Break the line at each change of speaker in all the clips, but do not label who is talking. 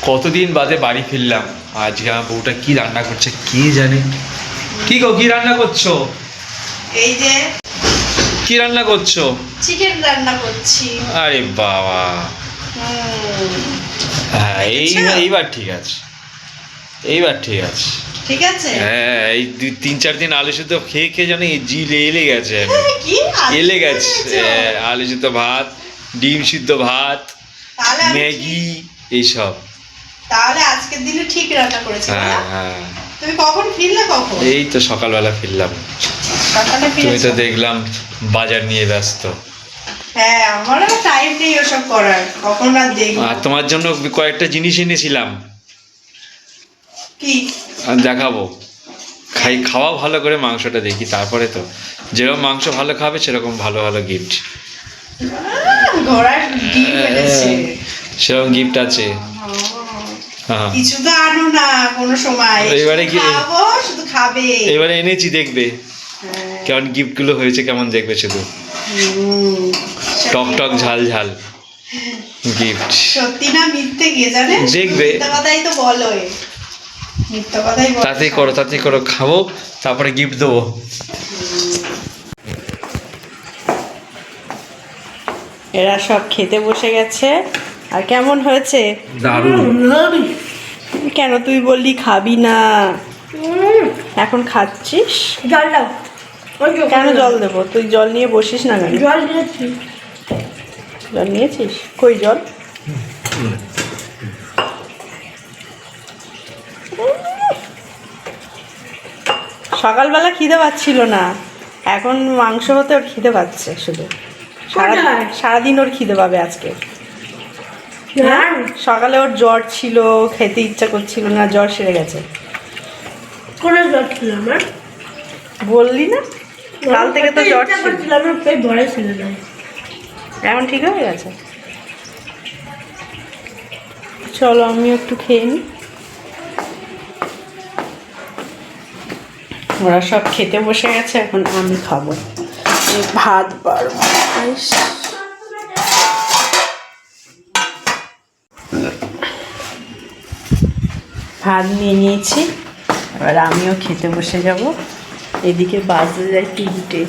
কতদিন বাদে বাড়ি ফিরলাম। আজকে আমার বউটা কি রান্না করছে কি জানে। কি গো, কি রান্না করছো?
এই যে
কি রান্না করছো?
চিকেন রান্না করছি।
আরে বাবা, হ্যাঁ এইবার ঠিক আছে, এইবার ঠিক আছে।
ঠিক আছে,
হ্যাঁ এই 2-3-4 দিন আলু সিদ্ধ খেয়ে খেয়ে জানি জিল এলে গেছে।
কি
এলে গেছে আলু সিদ্ধ ভাত, ডিম সিদ্ধ ভাত, ম্যাগি এইসব।
তাহলে আজকের দিনে ঠিক রান্না করেছি।
হ্যাঁ হ্যাঁ,
তুমি কখন ফিরলে? কখন?
এই তো সকালবেলা ফিরলাম।
সকালে
তুমি তো
ফিরেছো?
দেখলাম বাজার নিয়ে ব্যস্ত।
হ্যাঁ, আমারও টাইম নেই ওসব করার, কখন আর দেখবো।
আর তোমার জন্য কয়েকটা জিনিস এনেছিলাম,
কি
আর দেখাবো। খাওয়া ভালো করে, মাংসটা দেখি, তারপরে তো যেরকম মাংস ভালো খাবে সেরকম ভালো ভালো গিফট।
ঘোড়ার ডিম এনেছে।
সেরকম গিফট আছে। হ্যাঁ,
কিছু তো আনো না কোনো সময়,
এবারে কি
খাবো, শুধু খাবে।
এবারে এনেছি, দেখবে কেমন গিফট গুলো হয়েছে, কেমন দেখবে শুধু। টক টক ঝাল ঝাল গিফট।
সত্যি না মিথ্যে কে জানে?
দেখবে।
মিথ্যা কথাই তো বলো, মিথ্যা কথাই বলো।
তাড়াতাড়ি করো, খাবো তারপরে গিফট দেবো।
এরা সব খেতে বসে গেছে। আর কেমন হয়েছে?
দারুণ।
কেন তুই বললি খাবি না, এখন খাচ্ছিস?
জল দাও।
কেন জল দেবো? তুই জল নিয়ে বসিস না কেন?
জল দিয়েছি।
জল নিয়েছিস? কই জল? সকালবেলা খিদে পাচ্ছিল না, এখন মাংস হতে ওর খিদে পাচ্ছে শুধু। সারাদিন ওর খিদে পাবে আজকে। হ্যাঁ, সকালে ওর জ্বর ছিল, খেতে ইচ্ছা করছিল না, জ্বর সেরে গেছে।
কোনো জ্বর ছিল আমার?
বললি না কাল থেকে তো জ্বর ছিল।
করছিল, আমার পেট ভরে ছিল না।
এখন ঠিক হয়ে গেছে। চলো আমি একটু খেয়ে নিই। ওরা সব খেতে বসে গেছে, এখন আমি খাবো। ভাত বাড়বো। ভাত নিয়ে নিয়েছি, এবার আমিও খেতে বসে যাব। এদিকে বাজে যায় 3টে।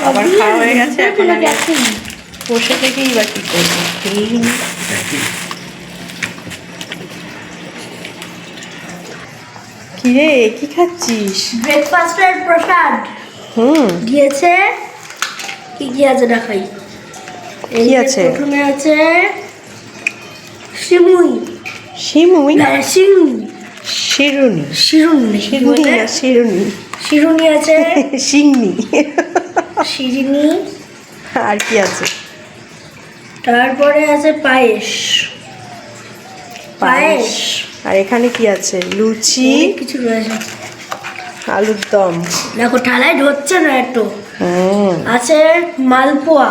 আবার খাওয়া হয়ে গেছে, এখন আমি বসে থেকেই বা কী করবো, খেয়েই নি। কিরে কি খাচ্ছিস?
ব্রেকফাস্টের প্রসাদ দিয়েছে। কি কি আছে দেখাই।
কি আছে?
প্রথমে আছে সিমুই।
শিমুই?
না, শিরুনি।
শিরুনি?
শিরুনি।
শিরুনি না শিরুনি।
শিরুনি আছে।
শিংনি।
শিরিনি।
আর কি আছে?
তারপরে আছে পায়েস। পায়েস।
আর এখানে কি আছে? লুচি,
অনেক কিছু রয়েছে।
আলুর দম।
দেখো ঠালায় ধরছে না একটু। আছে মালপোয়া।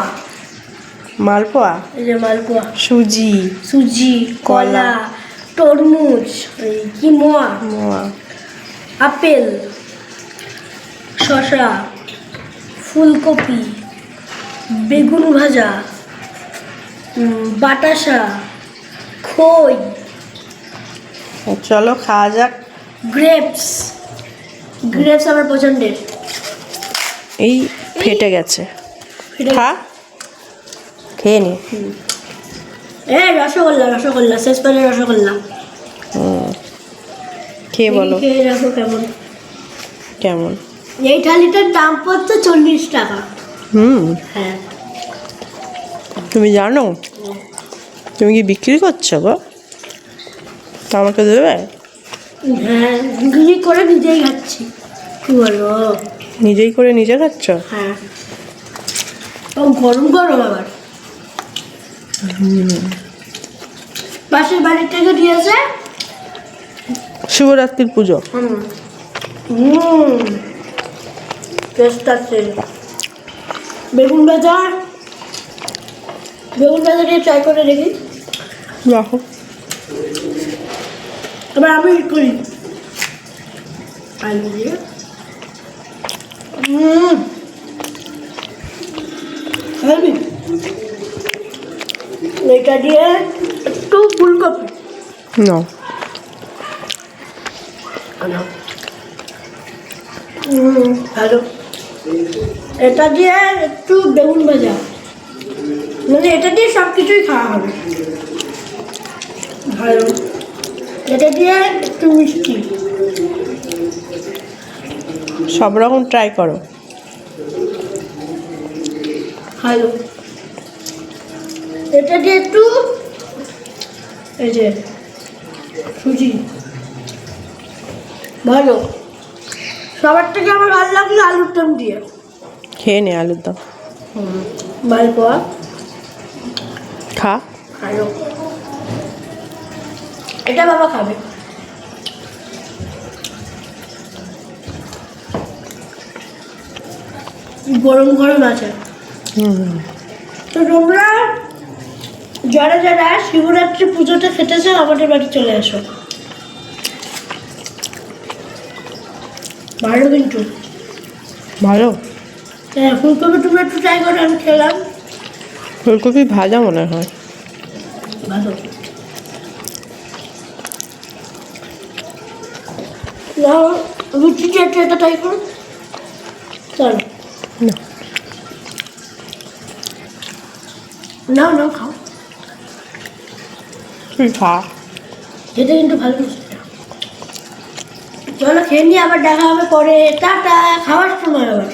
মালপোয়া,
এই যে মালপোয়া।
সুজি,
সুজি, কলা, তরমুজ, এই কি মোয়া, আপেল, শসা, ফুলকপি, বেগুন ভাজা, বাতাসা, খই,
চলো খাওয়া যাক।
গ্রেপস। গ্রেপস আমার পছন্দের।
এই ফেটে গেছে,
এটা-
খা, খেয়ে নি।
রসগোল্লা, রসগোল্লা, শেষ পালে রসগোল্লা।
খেয়ে বলো
খেয়ে রাখো কেমন।
কেমন।
এই থালিটার দাম পড়ছে 40 টাকা। হ্যাঁ।
তুমি জানো তুমি কি বিক্রি করছো গো? তা আমাকে দেবে?
হ্যাঁ, বিক্রি করে নিজেই খাচ্ছি। কি বলবো?
নিজেই করে নিজে খাচ্ছ?
হ্যাঁ, ও গরম গরম আবার। পাশের বাড়ির থেকে দিয়েছে।
শিবরাত্রির পুজো।
টেস্ট আছে। বেগুন ভাজা, বেগুন ভাজা দিয়ে ট্রাই করে দেখি।
দেখো
এবার আমি করি আলু দিয়ে। এটা দিয়ে একটু ফুলকপি।
না
ভালো। এটা দিয়ে একটু বেগুন ভাজা, মানে এটা দিয়ে সব কিছুই খাওয়া হবে। ভালো। এটা দিয়ে একটু মিষ্টি।
সব রকম ট্রাই করো।
ভালো। এটা দিয়ে একটু এই যে সুজি। ভালো। সবার থেকে আমার ভালো লাগলো আলুর দম দিয়ে।
খেয়ে নে আলুর দম,
মালপোয়া।
খা।
ভালো। এটা বাবা খাবে। গরম গরম আছে। তো তোমরা যারা যারা শিবরাত্রি পুজোতে খেতেছে আমাদের বাড়ি চলে আসো। ভালো কিন্তু।
ভালো।
হ্যাঁ, ফুলকপি তুমি একটু ট্রাই করো, আমি খেলাম।
ফুলকপি ভাজা মনে হয়।
ভালো। নাও রুটি দিয়ে একটু এটা ট্রাই করো। চলো
না
নাও নাও খাও।
তুই খা।
এটা কিন্তু ভালো মিষ্টি। চলো খেয়ে নিয়ে আবার দেখা হবে পরে। টাটা, খাওয়ার সময় আবার।